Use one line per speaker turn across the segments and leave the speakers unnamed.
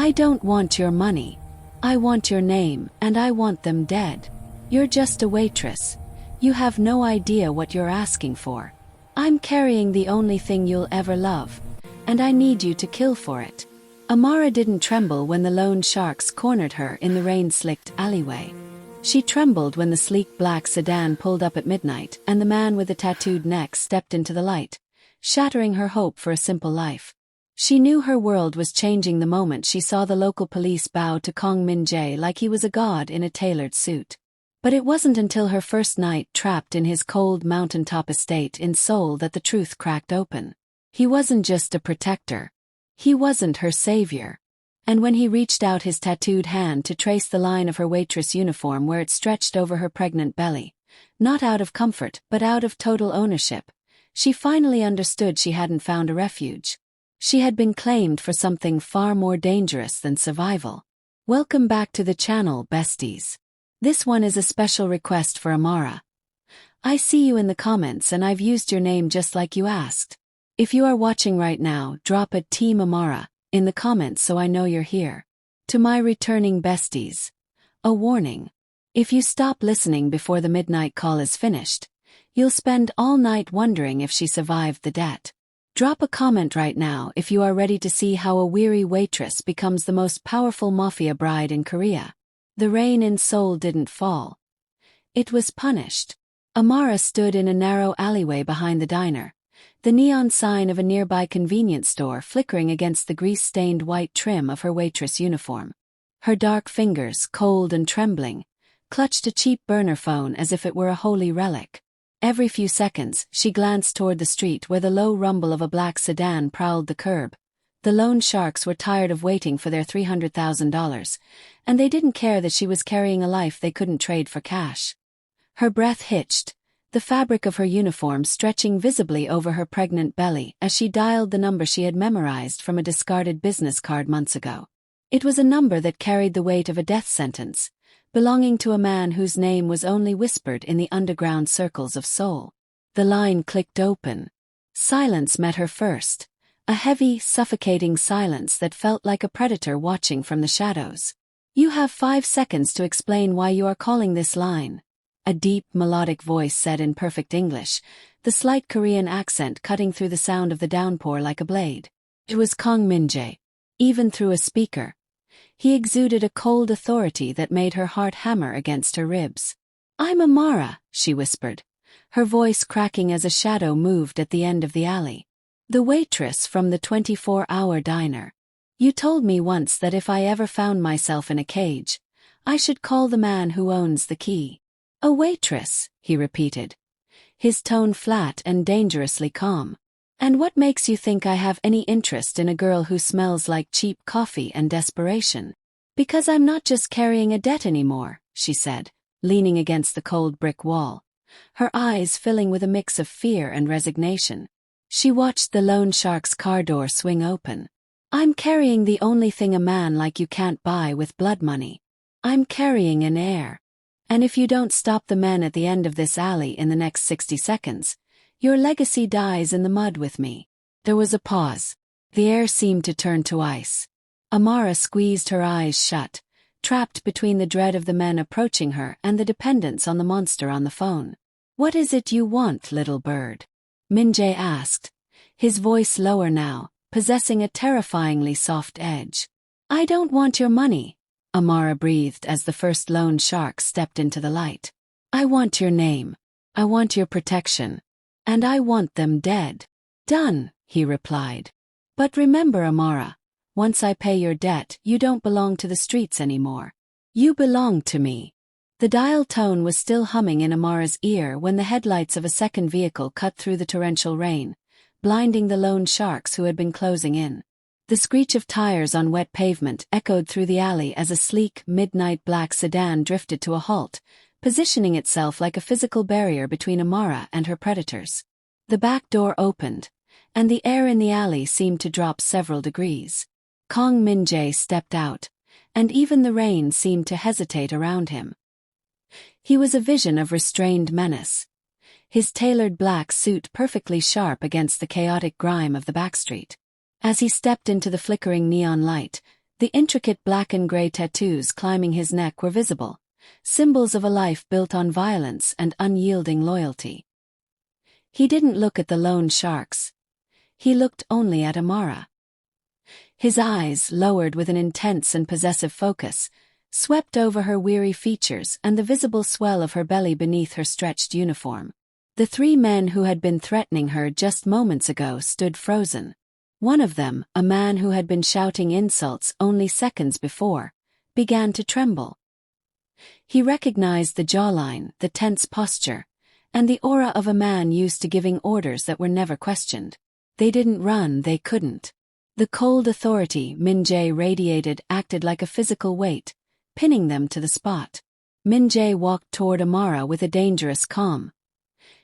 I don't want your money. I want your name, and I want them dead. You're just a waitress. You have no idea what you're asking for. I'm carrying the only thing you'll ever love, and I need you to kill for it." Amara didn't tremble when the loan sharks cornered her in the rain-slicked alleyway. She trembled when the sleek black sedan pulled up at midnight and the man with the tattooed neck stepped into the light, shattering her hope for a simple life. She knew her world was changing the moment she saw the local police bow to Kong Min-jae like he was a god in a tailored suit. But it wasn't until her first night trapped in his cold mountaintop estate in Seoul that the truth cracked open. He wasn't just a protector. He wasn't her savior. And when he reached out his tattooed hand to trace the line of her waitress uniform where it stretched over her pregnant belly, not out of comfort but out of total ownership, she finally understood she hadn't found a refuge. She had been claimed for something far more dangerous than survival. Welcome back to the channel, besties. This one is a special request for Amara. I see you in the comments and I've used your name just like you asked. If you are watching right now, drop a Team Amara in the comments so I know you're here. To my returning besties, a warning. If you stop listening before the midnight call is finished, you'll spend all night wondering if she survived the debt. Drop a comment right now if you are ready to see how a weary waitress becomes the most powerful mafia bride in Korea. The rain in Seoul didn't fall. It was punished. Amara stood in a narrow alleyway behind the diner, the neon sign of a nearby convenience store flickering against the grease-stained white trim of her waitress uniform. Her dark fingers, cold and trembling, clutched a cheap burner phone as if it were a holy relic. Every few seconds, she glanced toward the street where the low rumble of a black sedan prowled the curb. The loan sharks were tired of waiting for their $300,000, and they didn't care that she was carrying a life they couldn't trade for cash. Her breath hitched, the fabric of her uniform stretching visibly over her pregnant belly as she dialed the number she had memorized from a discarded business card months ago. It was a number that carried the weight of a death sentence, belonging to a man whose name was only whispered in the underground circles of Seoul. The line clicked open. Silence met her first, a heavy, suffocating silence that felt like a predator watching from the shadows. "You have 5 seconds to explain why you are calling this line," a deep, melodic voice said in perfect English, the slight Korean accent cutting through the sound of the downpour like a blade. It was Kong Min-jae. Even through a speaker, he exuded a cold authority that made her heart hammer against her ribs. "I'm Amara," she whispered, her voice cracking as a shadow moved at the end of the alley. "The waitress from the 24-hour diner. You told me once that if I ever found myself in a cage, I should call the man who owns the key." "A waitress," he repeated, his tone flat and dangerously calm. "And what makes you think I have any interest in a girl who smells like cheap coffee and desperation?" "Because I'm not just carrying a debt anymore," she said, leaning against the cold brick wall, her eyes filling with a mix of fear and resignation. She watched the loan shark's car door swing open. "I'm carrying the only thing a man like you can't buy with blood money. I'm carrying an heir. And if you don't stop the men at the end of this alley in the next 60 seconds, your legacy dies in the mud with me." There was a pause. The air seemed to turn to ice. Amara squeezed her eyes shut, trapped between the dread of the men approaching her and the dependence on the monster on the phone. "What is it you want, little bird?" Min-jae asked, his voice lower now, possessing a terrifyingly soft edge. "I don't want your money," Amara breathed as the first loan shark stepped into the light. "I want your name. I want your protection. And I want them dead." "Done," he replied. "But remember, Amara, once I pay your debt, you don't belong to the streets anymore. You belong to me." The dial tone was still humming in Amara's ear when the headlights of a second vehicle cut through the torrential rain, blinding the loan sharks who had been closing in. The screech of tires on wet pavement echoed through the alley as a sleek, midnight black sedan drifted to a halt, positioning itself like a physical barrier between Amara and her predators. The back door opened, and the air in the alley seemed to drop several degrees. Kong Min-jae stepped out, and even the rain seemed to hesitate around him. He was a vision of restrained menace, his tailored black suit perfectly sharp against the chaotic grime of the backstreet. As he stepped into the flickering neon light, The intricate black and gray tattoos climbing his neck were visible, symbols of a life built on violence and unyielding loyalty. He didn't look at the loan sharks. He looked only at Amara. His eyes, lowered with an intense and possessive focus, swept over her weary features and the visible swell of her belly beneath her stretched uniform. The three men who had been threatening her just moments ago stood frozen. One of them, a man who had been shouting insults only seconds before, began to tremble. He recognized the jawline, the tense posture, and the aura of a man used to giving orders that were never questioned. They didn't run, they couldn't. The cold authority Min-jae radiated acted like a physical weight, pinning them to the spot. Min-jae walked toward Amara with a dangerous calm,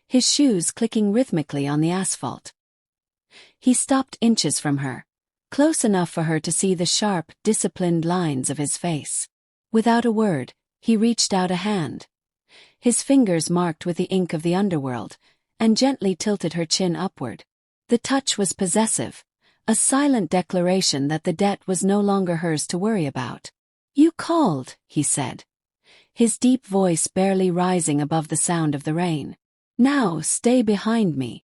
his shoes clicking rhythmically on the asphalt. He stopped inches from her, close enough for her to see the sharp, disciplined lines of his face. Without a word, he reached out a hand, his fingers marked with the ink of the underworld, and gently tilted her chin upward. The touch was possessive, a silent declaration that the debt was no longer hers to worry about. "You called," he said, his deep voice barely rising above the sound of the rain. "Now stay behind me."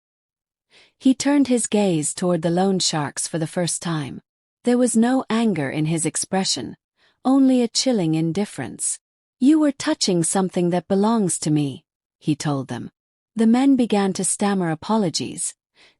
He turned his gaze toward the loan sharks for the first time. There was no anger in his expression, only a chilling indifference. "You were touching something that belongs to me," he told them. The men began to stammer apologies,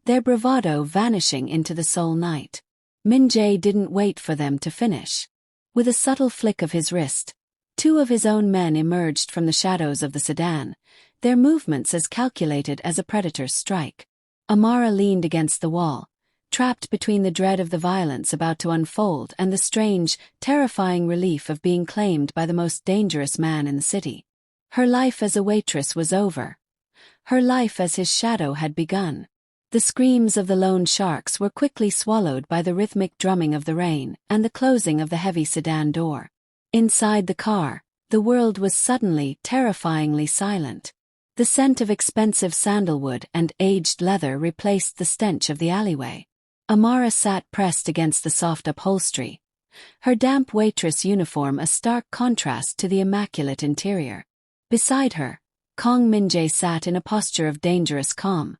their bravado vanishing into the soul night. Min-jae didn't wait for them to finish. With a subtle flick of his wrist, two of his own men emerged from the shadows of the sedan, their movements as calculated as a predator's strike. Amara leaned against the wall, trapped between the dread of the violence about to unfold and the strange, terrifying relief of being claimed by the most dangerous man in the city. Her life as a waitress was over. Her life as his shadow had begun. The screams of the lone sharks were quickly swallowed by the rhythmic drumming of the rain and the closing of the heavy sedan door. Inside the car, the world was suddenly, terrifyingly silent. The scent of expensive sandalwood and aged leather replaced the stench of the alleyway. Amara sat pressed against the soft upholstery, her damp waitress uniform a stark contrast to the immaculate interior. Beside her, Kong Min-jae sat in a posture of dangerous calm,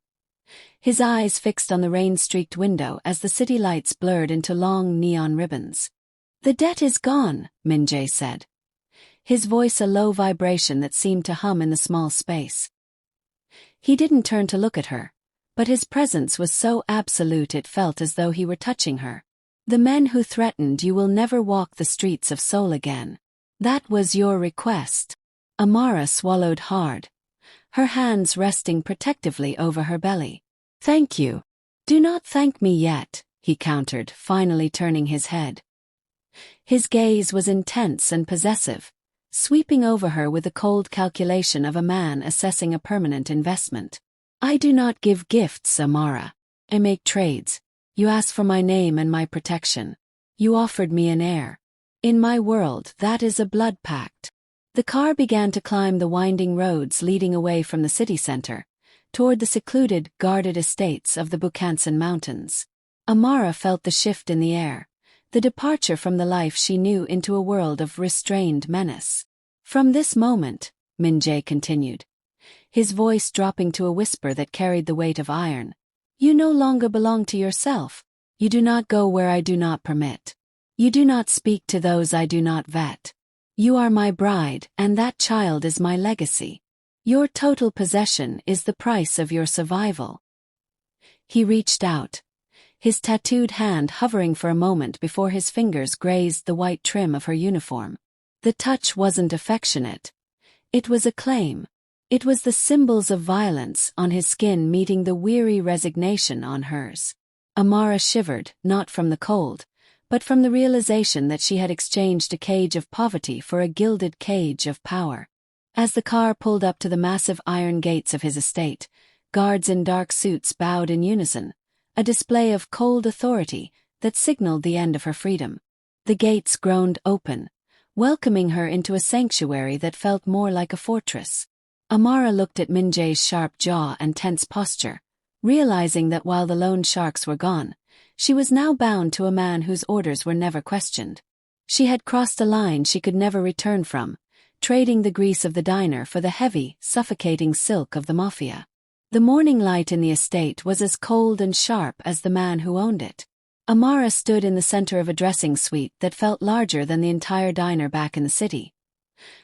his eyes fixed on the rain-streaked window as the city lights blurred into long neon ribbons. "The debt is gone," Min-jae said, his voice a low vibration that seemed to hum in the small space. He didn't turn to look at her, but his presence was so absolute it felt as though he were touching her. "The men who threatened you will never walk the streets of Seoul again. That was your request." Amara swallowed hard, her hands resting protectively over her belly. "Thank you." "Do not thank me yet," he countered, finally turning his head. His gaze was intense and possessive, sweeping over her with the cold calculation of a man assessing a permanent investment. "I do not give gifts, Amara. I make trades. You ask for my name and my protection. You offered me an heir. In my world, that is a blood pact." The car began to climb the winding roads leading away from the city center, toward the secluded, guarded estates of the Bukhansan Mountains. Amara felt the shift in the air, the departure from the life she knew into a world of restrained menace. "From this moment," Min-jae continued, his voice dropping to a whisper that carried the weight of iron, "you no longer belong to yourself. You do not go where I do not permit. You do not speak to those I do not vet. You are my bride, and that child is my legacy. Your total possession is the price of your survival." He reached out, his tattooed hand hovering for a moment before his fingers grazed the white trim of her uniform. The touch wasn't affectionate. It was a claim. It was the symbols of violence on his skin meeting the weary resignation on hers. Amara shivered, not from the cold, but from the realization that she had exchanged a cage of poverty for a gilded cage of power. As the car pulled up to the massive iron gates of his estate, guards in dark suits bowed in unison, a display of cold authority that signaled the end of her freedom. The gates groaned open, welcoming her into a sanctuary that felt more like a fortress. Amara looked at Min-jae's sharp jaw and tense posture, realizing that while the lone sharks were gone, she was now bound to a man whose orders were never questioned. She had crossed a line she could never return from, trading the grease of the diner for the heavy, suffocating silk of the Mafia. The morning light in the estate was as cold and sharp as the man who owned it. Amara stood in the center of a dressing suite that felt larger than the entire diner back in the city.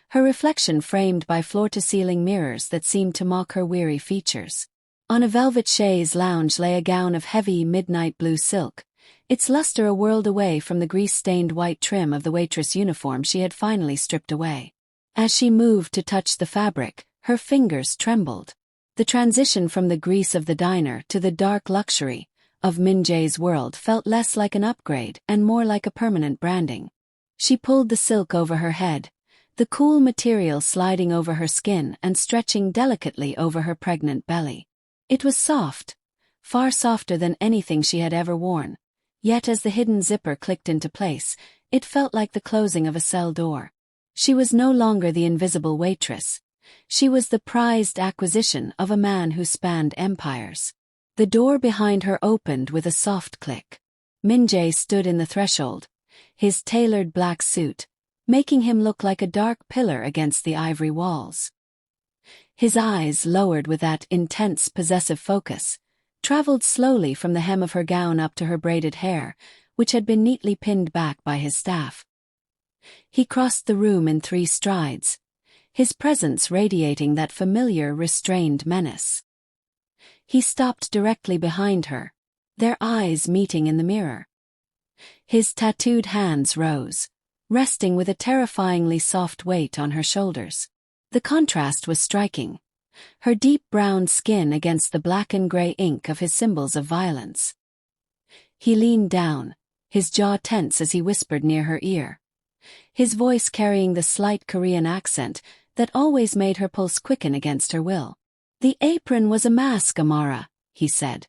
Her reflection framed by floor-to-ceiling mirrors that seemed to mock her weary features. On a velvet chaise lounge lay a gown of heavy midnight blue silk, its luster a world away from the grease-stained white trim of the waitress uniform she had finally stripped away. As she moved to touch the fabric, her fingers trembled. The transition from the grease of the diner to the dark luxury of Min-jae's world felt less like an upgrade and more like a permanent branding. She pulled the silk over her head, the cool material sliding over her skin and stretching delicately over her pregnant belly. It was soft, far softer than anything she had ever worn, yet as the hidden zipper clicked into place, it felt like the closing of a cell door. She was no longer the invisible waitress. She was the prized acquisition of a man who spanned empires. The door behind her opened with a soft click. Min-jae stood in the threshold, his tailored black suit, making him look like a dark pillar against the ivory walls. His eyes, lowered with that intense possessive focus, traveled slowly from the hem of her gown up to her braided hair, which had been neatly pinned back by his staff. He crossed the room in 3 strides, his presence radiating that familiar, restrained menace. He stopped directly behind her, their eyes meeting in the mirror. His tattooed hands rose, resting with a terrifyingly soft weight on her shoulders. The contrast was striking, her deep brown skin against the black and gray ink of his symbols of violence. He leaned down, his jaw tense as he whispered near her ear, his voice carrying the slight Korean accent that always made her pulse quicken against her will. "The apron was a mask, Amara," he said.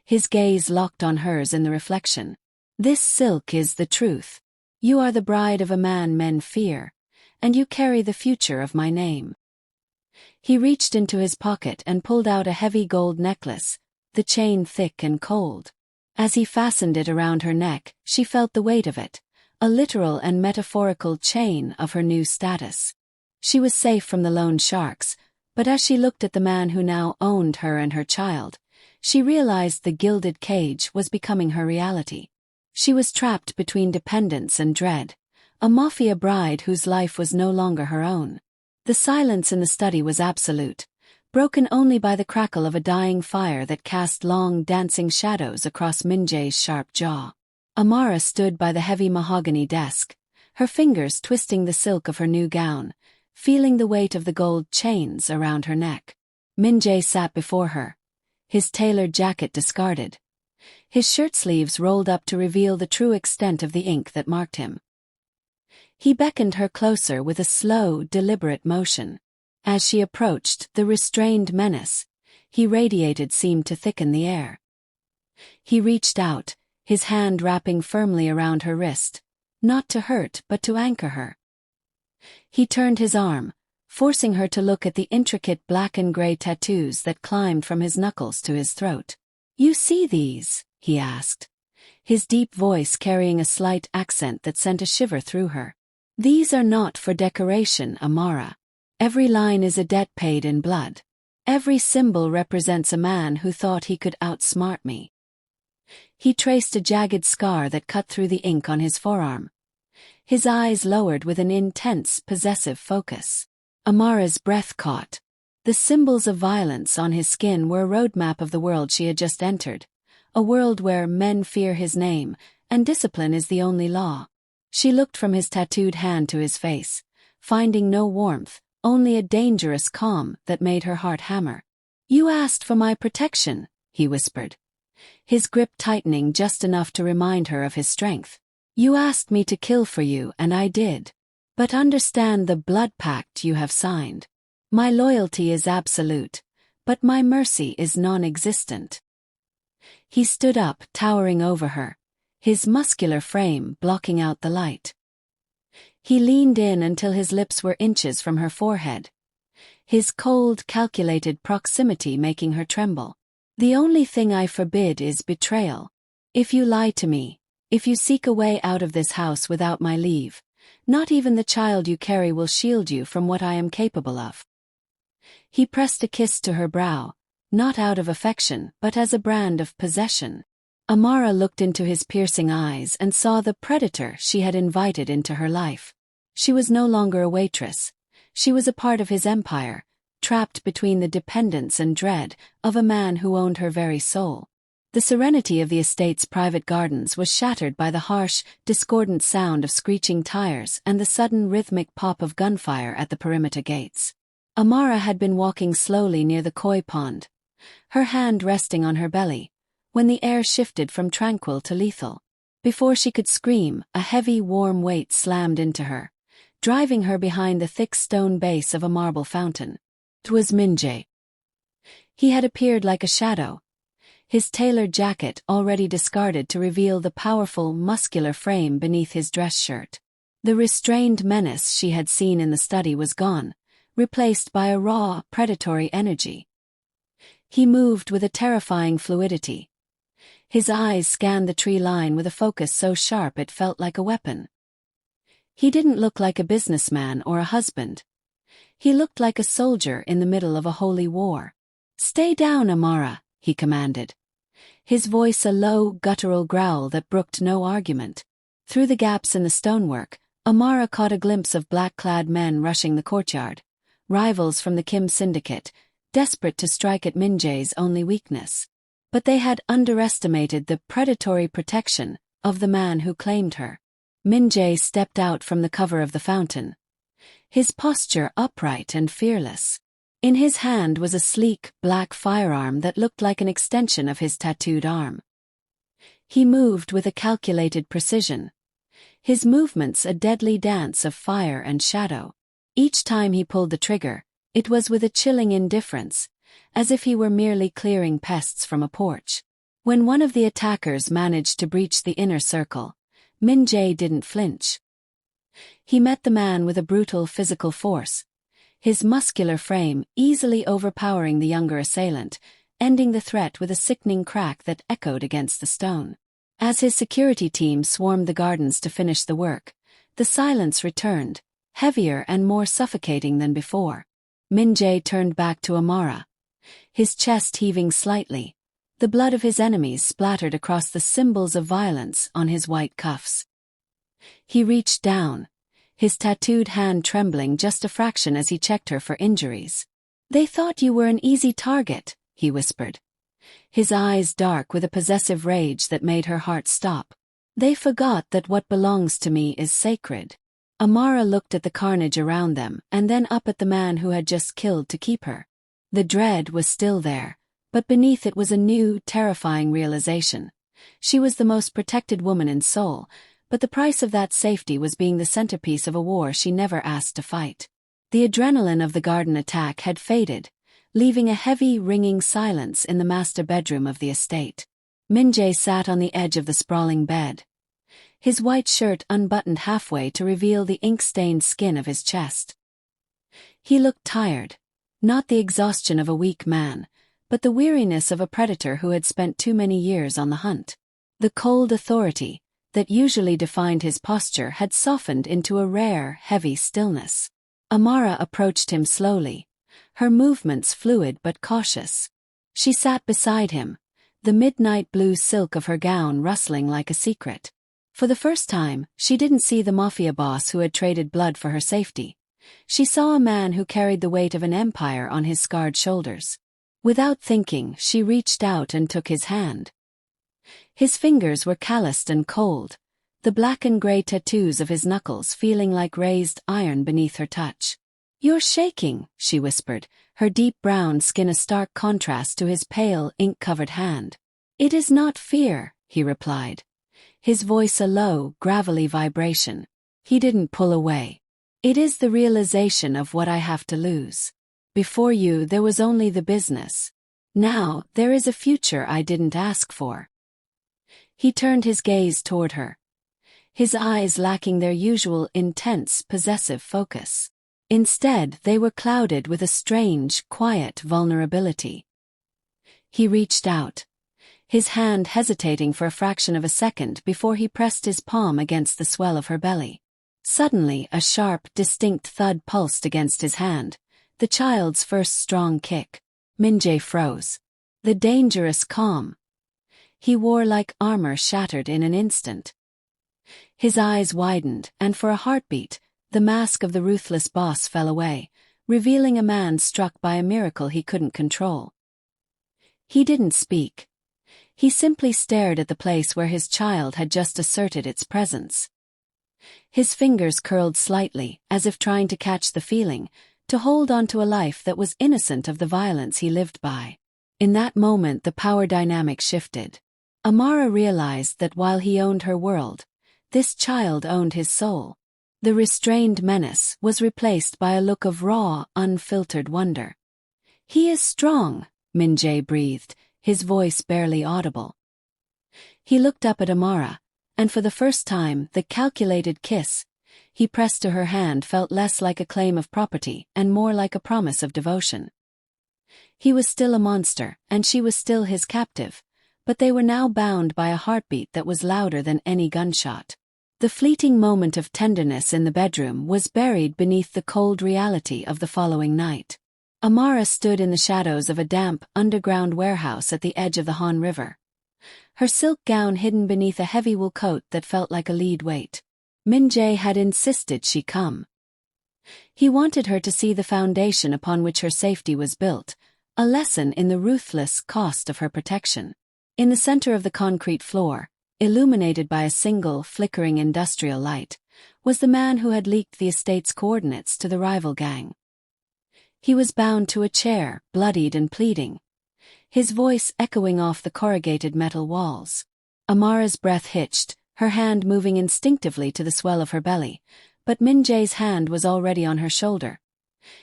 His gaze locked on hers in the reflection. "This silk is the truth. You are the bride of a man men fear, and you carry the future of my name." He reached into his pocket and pulled out a heavy gold necklace, the chain thick and cold. As he fastened it around her neck, she felt the weight of it, a literal and metaphorical chain of her new status. She was safe from the loan sharks, but as she looked at the man who now owned her and her child, she realized the gilded cage was becoming her reality. She was trapped between dependence and dread, a Mafia bride whose life was no longer her own. The silence in the study was absolute, broken only by the crackle of a dying fire that cast long, dancing shadows across Min-jae's sharp jaw. Amara stood by the heavy mahogany desk, her fingers twisting the silk of her new gown, feeling the weight of the gold chains around her neck. Min-jae sat before her, his tailored jacket discarded, his shirt sleeves rolled up to reveal the true extent of the ink that marked him. He beckoned her closer with a slow, deliberate motion. As she approached, the restrained menace he radiated seemed to thicken the air. He reached out, his hand wrapping firmly around her wrist, not to hurt but to anchor her. He turned his arm, forcing her to look at the intricate black and gray tattoos that climbed from his knuckles to his throat. "You see these?" he asked, his deep voice carrying a slight accent that sent a shiver through her. "These are not for decoration, Amara. Every line is a debt paid in blood. Every symbol represents a man who thought he could outsmart me." He traced a jagged scar that cut through the ink on his forearm, his eyes lowered with an intense, possessive focus. Amara's breath caught. The symbols of violence on his skin were a roadmap of the world she had just entered, a world where men fear his name, and discipline is the only law. She looked from his tattooed hand to his face, finding no warmth, only a dangerous calm that made her heart hammer. "You asked for my protection," he whispered, his grip tightening just enough to remind her of his strength. "You asked me to kill for you, and I did. But understand the blood pact you have signed. My loyalty is absolute, but my mercy is non-existent." He stood up, towering over her, his muscular frame blocking out the light. He leaned in until his lips were inches from her forehead, his cold, calculated proximity making her tremble. "The only thing I forbid is betrayal. If you lie to me, If you seek a way out of this house without my leave, not even the child you carry will shield you from what I am capable of." He pressed a kiss to her brow, not out of affection but as a brand of possession. Amara looked into his piercing eyes and saw the predator she had invited into her life. She was no longer a waitress. She was a part of his empire, trapped between the dependence and dread of a man who owned her very soul. The serenity of the estate's private gardens was shattered by the harsh, discordant sound of screeching tires and the sudden rhythmic pop of gunfire at the perimeter gates. Amara had been walking slowly near the koi pond, her hand resting on her belly, when the air shifted from tranquil to lethal. Before she could scream, a heavy, warm weight slammed into her, driving her behind the thick stone base of a marble fountain. 'Twas Minjae. He had appeared like a shadow, his tailored jacket already discarded to reveal the powerful, muscular frame beneath his dress shirt. The restrained menace she had seen in the study was gone, replaced by a raw, predatory energy. He moved with a terrifying fluidity. His eyes scanned the tree line with a focus so sharp it felt like a weapon. He didn't look like a businessman or a husband. He looked like a soldier in the middle of a holy war. "Stay down, Amara," he commanded, his voice a low, guttural growl that brooked no argument. Through the gaps in the stonework, Amara caught a glimpse of black-clad men rushing the courtyard, rivals from the Kim syndicate, desperate to strike at Minjae's only weakness. But they had underestimated the predatory protection of the man who claimed her. Minjae stepped out from the cover of the fountain, his posture upright and fearless. In his hand was a sleek, black firearm that looked like an extension of his tattooed arm. He moved with a calculated precision, his movements a deadly dance of fire and shadow. Each time he pulled the trigger, it was with a chilling indifference, as if he were merely clearing pests from a porch. When one of the attackers managed to breach the inner circle, Minjae didn't flinch. He met the man with a brutal physical force, his muscular frame easily overpowering the younger assailant, ending the threat with a sickening crack that echoed against the stone. As his security team swarmed the gardens to finish the work, the silence returned, heavier and more suffocating than before. Minjae turned back to Amara, his chest heaving slightly, the blood of his enemies splattered across the symbols of violence on his white cuffs. He reached down, his tattooed hand trembling just a fraction as he checked her for injuries. "They thought you were an easy target," he whispered, his eyes dark with a possessive rage that made her heart stop. "They forgot that what belongs to me is sacred." Amara looked at the carnage around them and then up at the man who had just killed to keep her. The dread was still there, but beneath it was a new, terrifying realization. She was the most protected woman in Seoul, but the price of that safety was being the centerpiece of a war she never asked to fight. The adrenaline of the garden attack had faded, leaving a heavy, ringing silence in the master bedroom of the estate. Minjae sat on the edge of the sprawling bed, his white shirt unbuttoned halfway to reveal the ink-stained skin of his chest. He looked tired, not the exhaustion of a weak man, but the weariness of a predator who had spent too many years on the hunt. The cold authority that usually defined his posture had softened into a rare, heavy stillness. Amara approached him slowly, her movements fluid but cautious. She sat beside him, the midnight blue silk of her gown rustling like a secret. For the first time, she didn't see the Mafia boss who had traded blood for her safety. She saw a man who carried the weight of an empire on his scarred shoulders. Without thinking, she reached out and took his hand. His fingers were calloused and cold, the black and gray tattoos of his knuckles feeling like raised iron beneath her touch. "You're shaking," she whispered, her deep brown skin a stark contrast to his pale, ink-covered hand. "It is not fear," he replied, his voice a low, gravelly vibration. He didn't pull away. "It is the realization of what I have to lose. Before you there was only the business. Now there is a future I didn't ask for." He turned his gaze toward her, his eyes lacking their usual intense, possessive focus. Instead, they were clouded with a strange, quiet vulnerability. He reached out, his hand hesitating for a fraction of a second before he pressed his palm against the swell of her belly. Suddenly, a sharp, distinct thud pulsed against his hand, the child's first strong kick. Min-jae froze. The dangerous calm he wore like armor shattered in an instant. His eyes widened, and for a heartbeat, the mask of the ruthless boss fell away, revealing a man struck by a miracle he couldn't control. He didn't speak. He simply stared at the place where his child had just asserted its presence. His fingers curled slightly, as if trying to catch the feeling, to hold on to a life that was innocent of the violence he lived by. In that moment the power dynamic shifted. Amara realized that while he owned her world, this child owned his soul. The restrained menace was replaced by a look of raw, unfiltered wonder. "He is strong," Min-jae breathed, his voice barely audible. He looked up at Amara, and for the first time, the calculated kiss he pressed to her hand felt less like a claim of property and more like a promise of devotion. He was still a monster, and she was still his captive, but they were now bound by a heartbeat that was louder than any gunshot. The fleeting moment of tenderness in the bedroom was buried beneath the cold reality of the following night. Amara stood in the shadows of a damp, underground warehouse at the edge of the Han River, her silk gown hidden beneath a heavy wool coat that felt like a lead weight. Min-jae had insisted she come. He wanted her to see the foundation upon which her safety was built, a lesson in the ruthless cost of her protection. In the center of the concrete floor, illuminated by a single, flickering industrial light, was the man who had leaked the estate's coordinates to the rival gang. He was bound to a chair, bloodied and pleading, his voice echoing off the corrugated metal walls. Amara's breath hitched, her hand moving instinctively to the swell of her belly, but Min-jae's hand was already on her shoulder,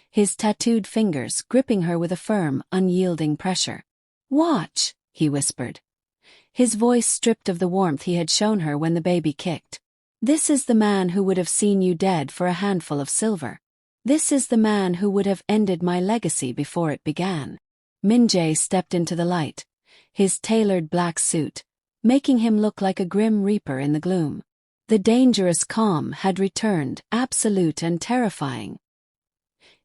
his tattooed fingers gripping her with a firm, unyielding pressure. "Watch," he whispered, his voice stripped of the warmth he had shown her when the baby kicked. "This is the man who would have seen you dead for a handful of silver. This is the man who would have ended my legacy before it began." Min-jae stepped into the light, his tailored black suit, making him look like a grim reaper in the gloom. The dangerous calm had returned, absolute and terrifying.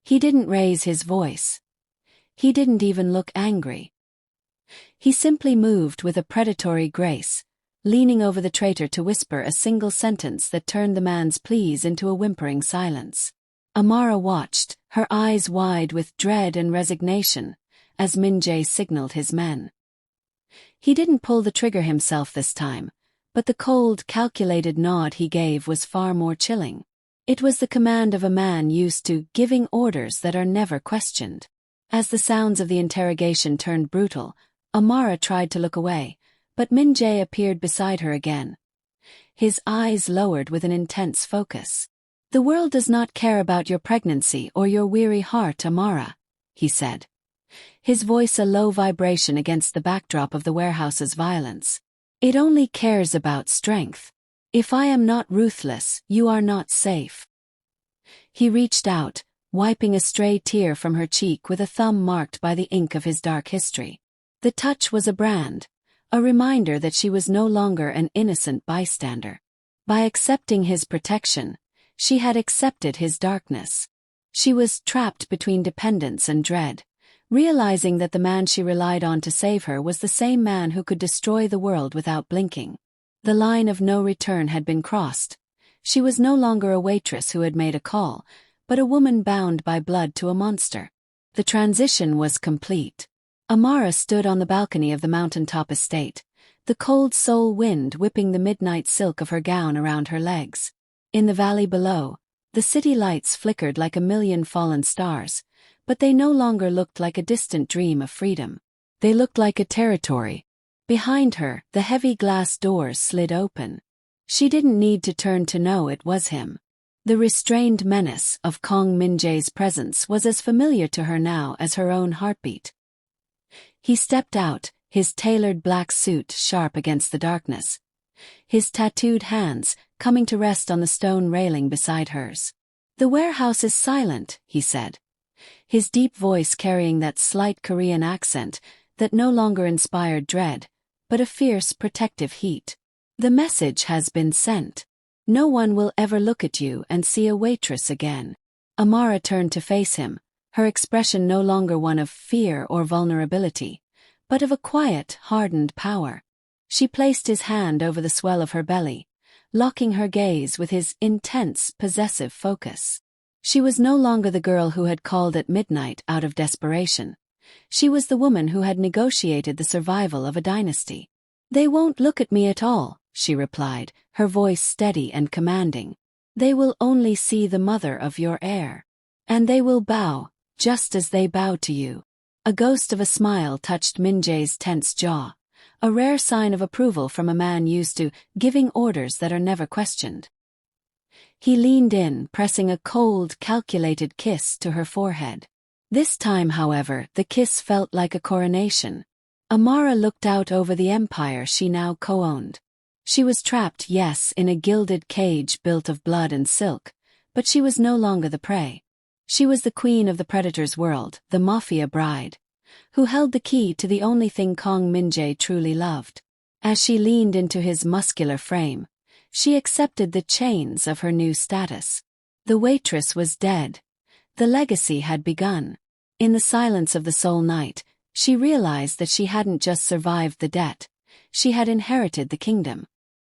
He didn't raise his voice. He didn't even look angry. He simply moved with a predatory grace, leaning over the traitor to whisper a single sentence that turned the man's pleas into a whimpering silence. Amara watched, her eyes wide with dread and resignation, as Min-jae signaled his men. He didn't pull the trigger himself this time, but the cold, calculated nod he gave was far more chilling. It was the command of a man used to giving orders that are never questioned. As the sounds of the interrogation turned brutal, Amara tried to look away, but Min-jae appeared beside her again, his eyes lowered with an intense focus. "The world does not care about your pregnancy or your weary heart, Amara," he said, his voice a low vibration against the backdrop of the warehouse's violence. "It only cares about strength. If I am not ruthless, you are not safe." He reached out, wiping a stray tear from her cheek with a thumb marked by the ink of his dark history. The touch was a brand, a reminder that she was no longer an innocent bystander. By accepting his protection, she had accepted his darkness. She was trapped between dependence and dread, realizing that the man she relied on to save her was the same man who could destroy the world without blinking. The line of no return had been crossed. She was no longer a waitress who had made a call, but a woman bound by blood to a monster. The transition was complete. Amara stood on the balcony of the mountaintop estate, the cold soul wind whipping the midnight silk of her gown around her legs. In the valley below, the city lights flickered like a million fallen stars, but they no longer looked like a distant dream of freedom. They looked like a territory. Behind her, the heavy glass doors slid open. She didn't need to turn to know it was him. The restrained menace of Kong Min-jae's presence was as familiar to her now as her own heartbeat. He stepped out, his tailored black suit sharp against the darkness, his tattooed hands coming to rest on the stone railing beside hers. "The warehouse is silent," he said, his deep voice carrying that slight Korean accent that no longer inspired dread, but a fierce protective heat. The message has been sent. No one will ever look at you and see a waitress again. Amara turned to face him, her expression no longer one of fear or vulnerability, but of a quiet, hardened power. She placed his hand over the swell of her belly, locking her gaze with his intense, possessive focus. She was no longer the girl who had called at midnight out of desperation. She was the woman who had negotiated the survival of a dynasty. "They won't look at me at all," she replied, her voice steady and commanding. "They will only see the mother of your heir. And they will bow, just as they bow to you." A ghost of a smile touched Min-jae's tense jaw, a rare sign of approval from a man used to giving orders that are never questioned. He leaned in, pressing a cold, calculated kiss to her forehead. This time, however, the kiss felt like a coronation. Amara looked out over the empire she now co-owned. She was trapped, yes, in a gilded cage built of blood and silk, but she was no longer the prey. She was the queen of the predator's world, the Mafia bride, who held the key to the only thing Kang Min-jae truly loved. As she leaned into his muscular frame, she accepted the chains of her new status. The waitress was dead. The legacy had begun. In the silence of the soul night, she realized that she hadn't just survived the debt, she had inherited the kingdom.